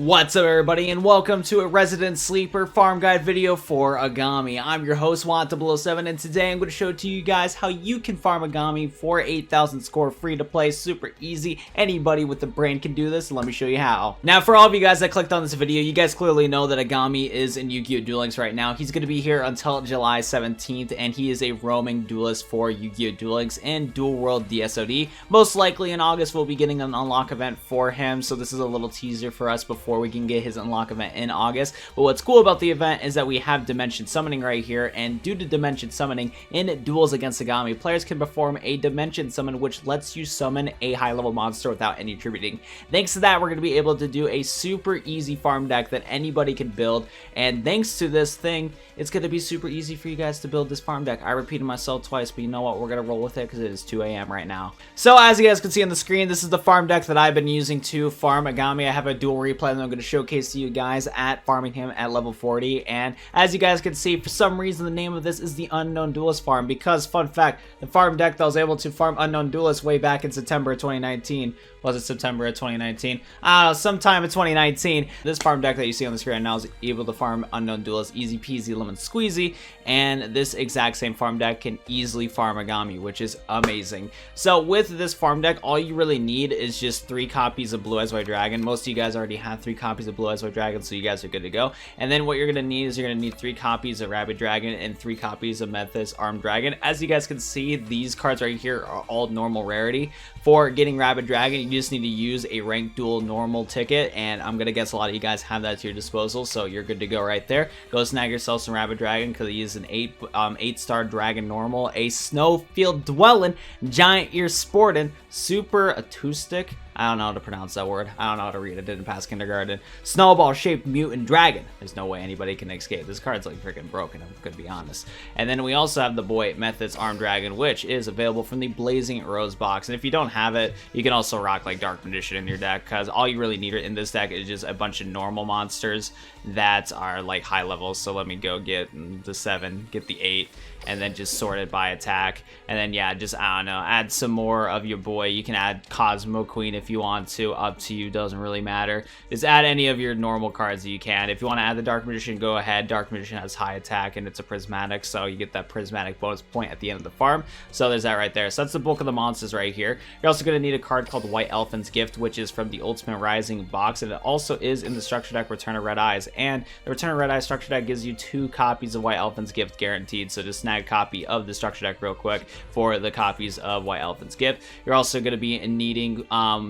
What's up everybody and welcome to a Resident Sleeper farm guide video for Aigami. I'm your host Want007 and today I'm going to show to you guys how you can farm Aigami for 8,000 score free to play. Super easy. Anybody with a brain can do this. Let me show you how. Now for all of you guys that clicked on this video, you guys clearly know that Aigami is in Yu-Gi-Oh! Duel Links right now. He's going to be here until July 17th and he is a roaming duelist for Yu-Gi-Oh! Duel Links and Dual World DSOD. Most likely in August we'll be getting an unlock event for him, so this is a little teaser for us before we can get his unlock event in August. But what's cool about the event is that we have Dimension Summoning right here, and due to Dimension Summoning in duels against Aigami, players can perform a Dimension Summon which lets you summon a high level monster without any attributing. Thanks to that, we're going to be able to do a super easy farm deck that anybody can build, and thanks to this thing, it's going to be super easy for you guys to build this farm deck. I repeated myself twice, but you know what, we're going to roll with it because it is 2 a.m. right now. So as you guys can see on the screen, this is the farm deck that I've been using to farm Aigami. I have a dual replay that I'm going to showcase to you guys at farming him at level 40, and as you guys can see, for some reason the name of this is the Unknown Duelist farm, because fun fact, the farm deck that I was able to farm Unknown Duelist way back in September of 2019, was it September of 2019? Sometime in 2019, this farm deck that you see on the screen right now is able to farm Unknown Duelist easy peasy lemon squeezy, and this exact same farm deck can easily farm Aigami, which is amazing. So with this farm deck, all you really need is just 3 copies of Blue Eyes White Dragon. Most of you guys already have 3 copies of Blue Eyes White Dragon, so you guys are good to go. And then what you're gonna need is you're gonna need 3 copies of Rabid Dragon and 3 copies of Methus Armed Dragon. As you guys can see, these cards right here are all normal rarity. For getting Rabid Dragon, you just need to use a ranked duel normal ticket, and I'm gonna guess a lot of you guys have that to your disposal, so you're good to go right there. Go snag yourself some Rabid Dragon because he is an 8-star dragon normal, a snowfield dwelling, giant ear sporting, super acoustic. I don't know how to pronounce that word. I don't know how to read it. Didn't pass kindergarten. Snowball-shaped mutant dragon. There's no way anybody can escape. This card's like freaking broken, I'm gonna be honest. And then we also have the boy Methus Armed Dragon, which is available from the Blazing Rose box. And if you don't have it, you can also rock like Dark Magician in your deck, because all you really need in this deck is just a bunch of normal monsters that are like high levels. So let me go get the 7, get the 8, and then just sort it by attack. And then yeah, just I don't know, add some more of your boy. You can add Cosmo Queen if you want to, up to you, doesn't really matter. Just add any of your normal cards that you can. If you want to add the Dark Magician, go ahead. Dark Magician has high attack and it's a prismatic, so you get that prismatic bonus point at the end of the farm. So there's that right there. So that's the bulk of the monsters right here. You're also going to need a card called White Elephant's Gift, which is from the Ultimate Rising box, and it also is in the structure deck Return of Red Eyes. And the Return of Red Eyes structure deck gives you 2 copies of White Elephant's Gift guaranteed, so just snag a copy of the structure deck real quick for the copies of White Elephant's Gift. You're also going to be needing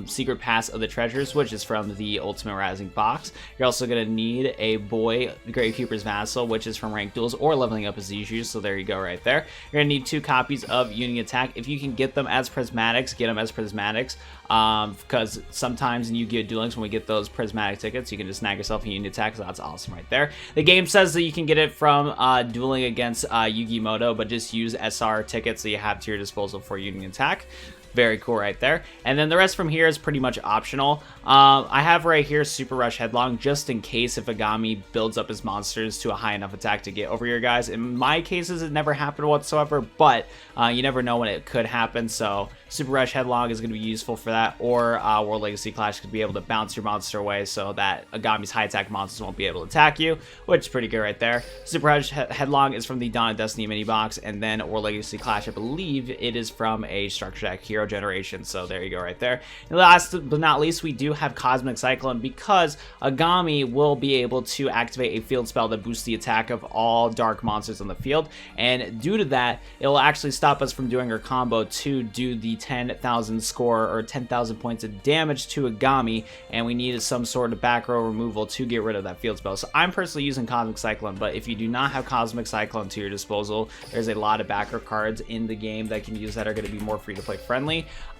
Secret Pass of the Treasures, which is from the Ultimate Rising box. You're also going to need a boy Gravekeeper's Vassal, which is from Ranked Duels or leveling up as issues, so there you go right there. You're going to need 2 copies of Union Attack. If you can get them as prismatics, get them as prismatics, because sometimes in Yu-Gi-Oh! Duel Links when we get those prismatic tickets, you can just snag yourself a Union Attack, so that's awesome right there. The game says that you can get it from dueling against Yugi Moto, but just use SR tickets that you have to your disposal for Union Attack. Very cool right there. And then the rest from here is pretty much optional. I have right here Super Rush Headlong, just in case if Aigami builds up his monsters to a high enough attack to get over your guys. In my cases, it never happened whatsoever, but you never know when it could happen. So Super Rush Headlong is going to be useful for that, or World Legacy Clash could be able to bounce your monster away so that Agami's high attack monsters won't be able to attack you, which is pretty good right there. Super Rush Headlong is from the Dawn of Destiny mini box, and then World Legacy Clash, I believe it is from a structure deck Hero Generation, so there you go right there. And last but not least, we do have Cosmic Cyclone, because Aigami will be able to activate a field spell that boosts the attack of all dark monsters on the field, and due to that, it will actually stop us from doing our combo to do the 10,000 score or 10,000 points of damage to Aigami, and we needed some sort of back row removal to get rid of that field spell. So I'm personally using Cosmic Cyclone, but if you do not have Cosmic Cyclone to your disposal, there's a lot of back row cards in the game that can use that are going to be more free to play friendly.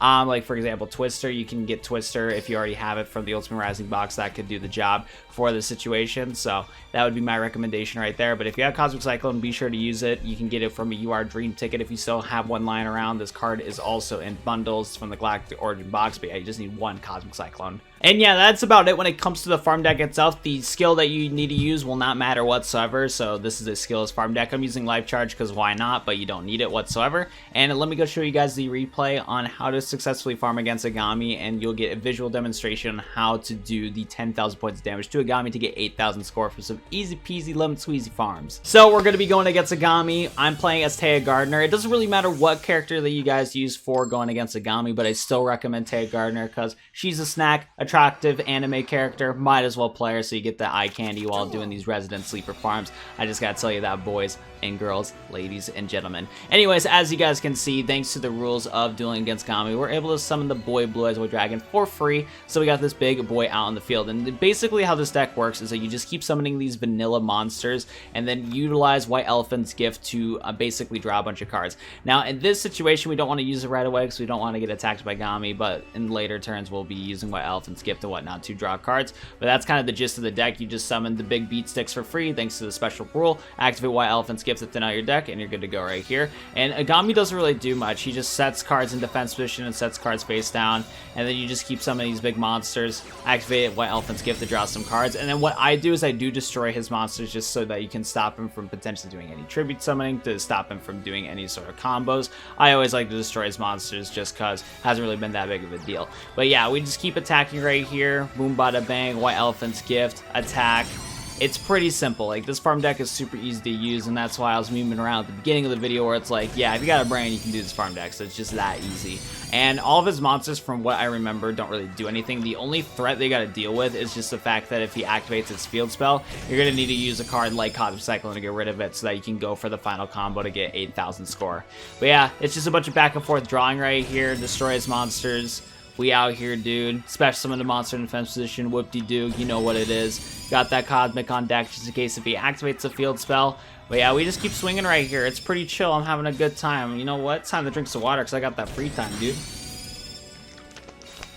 Like for example Twister, you can get Twister if you already have it from the Ultimate Rising box. That could do the job for the situation, so that would be my recommendation right there. But if you have Cosmic Cyclone, be sure to use it. You can get it from a UR Dream ticket if you still have one lying around. This card is also in bundles from the Galactic Origin box, but yeah, you just need 1 Cosmic Cyclone. And yeah, that's about it when it comes to the farm deck itself. The skill that you need to use will not matter whatsoever. So this is a skillless farm deck. I'm using Life Charge because why not, but you don't need it whatsoever. And let me go show you guys the replay on how to successfully farm against Aigami, and you'll get a visual demonstration on how to do the 10,000 points of damage to Aigami to get 8,000 score for some easy peasy lemon squeezy farms. So we're going to be going against Aigami. I'm playing as Taya Gardner. It doesn't really matter what character that you guys use for going against Aigami, but I still recommend Taya Gardner because she's a snack, attractive anime character, might as well play her so you get the eye candy while doing these resident sleeper farms. I just gotta tell you that, boys and girls, ladies and gentlemen. Anyways, as you guys can see, thanks to the rules of dueling against Aigami, we're able to summon the boy Blue Eyes White Dragon for free. So we got this big boy out in the field, and basically how this deck works is that you just keep summoning these vanilla monsters and then utilize White Elephant's gift to basically draw a bunch of cards. Now in this situation, we don't want to use it right away because we don't want to get attacked by Aigami, but in later turns we'll be using White Elephant's gift and whatnot to draw cards. But that's kind of the gist of the deck. You just summon the big beat sticks for free thanks to the special rule, activate White Elephant's gift to thin out your deck, and you're good to go right here. And Aigami doesn't really do much. He just sets cards in defense position and sets cards face down, and then you just keep summoning these big monsters, activate White Elephant's gift to draw some cards. And then what I do is I do destroy his monsters just so that you can stop him from potentially doing any tribute summoning, to stop him from doing any sort of combos. I always like to destroy his monsters just because it hasn't really been that big of a deal. But yeah, we just keep attacking right here. Boom, bada bang, White Elephant's gift, attack. It's pretty simple. Like, this farm deck is super easy to use, and that's why I was memeing around at the beginning of the video where it's like, yeah, if you got a brain, you can do this farm deck, so it's just that easy. And all of his monsters, from what I remember, don't really do anything. The only threat they gotta deal with is just the fact that if he activates his field spell, you're gonna need to use a card like Cosmic Cyclone to get rid of it so that you can go for the final combo to get 8,000 score. But yeah, it's just a bunch of back and forth drawing right here, destroy his monsters. We out here, dude. Special summon the monster in defense position. Whoop-de-doo. You know what it is. Got that Cosmic on deck just in case if he activates a field spell. But yeah, we just keep swinging right here. It's pretty chill. I'm having a good time. You know what? It's time to drink some water because I got that free time, dude.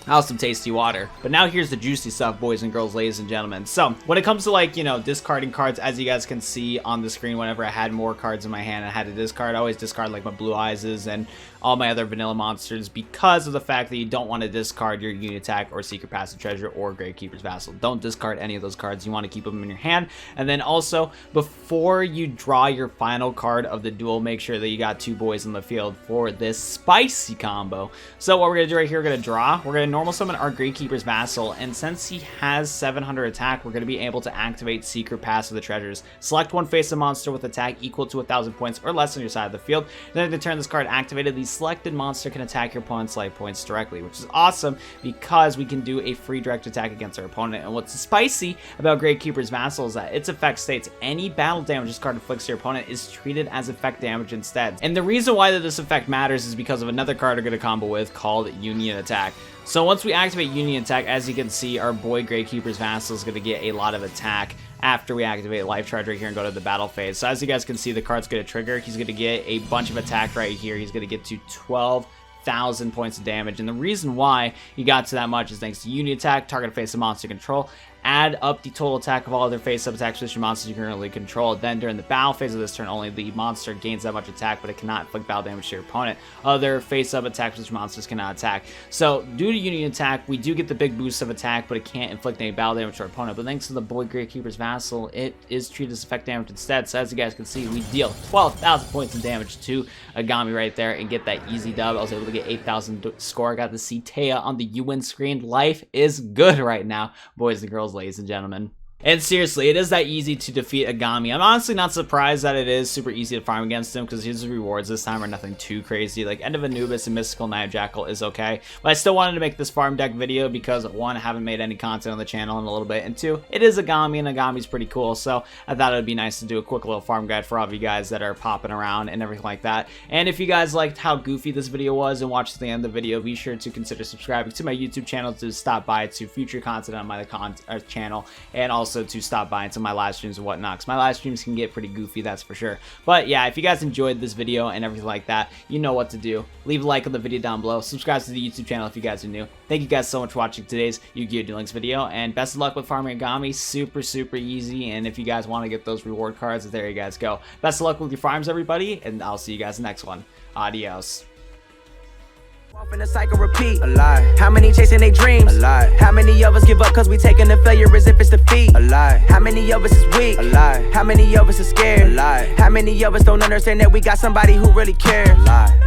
That was some tasty water. But now here's the juicy stuff, boys and girls, ladies and gentlemen. So when it comes to, like, you know, discarding cards, as you guys can see on the screen, whenever I had more cards in my hand and I had to discard, I always discard like my Blue Eyes and all my other vanilla monsters because of the fact that you don't want to discard your Unit Attack or Secret Passive Treasure or Gravekeeper's Vassal. Don't discard any of those cards. You want to keep them in your hand. And then also, before you draw your final card of the duel, make sure that you got 2 boys in the field for this spicy combo. So what we're going to do right here, we're going to draw. We're going to normal summon our Gravekeeper's Vassal, and since he has 700 attack, we're going to be able to activate Secret Pass of the Treasures. Select one face-up monster with attack equal to 1,000 points or less on your side of the field. Then at the turn this card activated, the selected monster can attack your opponent's life points directly, which is awesome because we can do a free direct attack against our opponent. And what's spicy about Gravekeeper's Vassal is that its effect states any battle damage this card inflicts to your opponent is treated as effect damage instead. And the reason why this effect matters is because of another card we're going to combo with called Union Attack. So once we activate Union Attack, as you can see, our boy Gravekeeper's Vassal is going to get a lot of attack after we activate Life Charge right here and go to the battle phase. So as you guys can see, the card's going to trigger. He's going to get a bunch of attack right here. He's going to get to 12,000 points of damage. And the reason why he got to that much is thanks to Union Attack, target face of monster control. Add up the total attack of all other face-up attack position monsters you currently control. Then during the battle phase of this turn only, the monster gains that much attack, but it cannot inflict battle damage to your opponent. Other face-up attack position monsters cannot attack. So due to Union Attack, we do get the big boost of attack, but it can't inflict any battle damage to our opponent. But thanks to the boy Gravekeeper's Vassal, it is treated as effect damage instead. So as you guys can see, we deal 12,000 points of damage to Aigami right there and get that easy dub. I was able to get 8,000 score. I got to see Taya on the UN screen. Life is good right now, boys and girls, ladies and gentlemen. And seriously, it is that easy to defeat Aigami. I'm honestly not surprised that it is super easy to farm against him because his rewards this time are nothing too crazy. Like End of Anubis and Mystical Night Jackal is okay. But I still wanted to make this farm deck video because 1, I haven't made any content on the channel in a little bit, and 2, it is Aigami and Agami's pretty cool. So I thought it would be nice to do a quick little farm guide for all of you guys that are popping around and everything like that. And if you guys liked how goofy this video was and watched to the end of the video, be sure to consider subscribing to my YouTube channel to stop by to future content on my channel, and also to stop by into my live streams and whatnot, because my live streams can get pretty goofy, that's for sure. But yeah, if you guys enjoyed this video and everything like that, you know what to do. Leave a like on the video down below, subscribe to the YouTube channel if you guys are new. Thank you guys so much for watching today's Yu-Gi-Oh! Duel Links video, and best of luck with farming Aigami. Super easy, and if you guys want to get those reward cards, there you guys go. Best of luck with your farms, everybody, and I'll see you guys in the next one. Adios. Off in a cycle repeat. A lie. How many chasing their dreams? A lie. How many of us give up cause we taking the failure as if it's defeat? A lie. How many of us is weak? A lie. How many of us is scared? A lie. How many of us don't understand that we got somebody who really cares? A lie.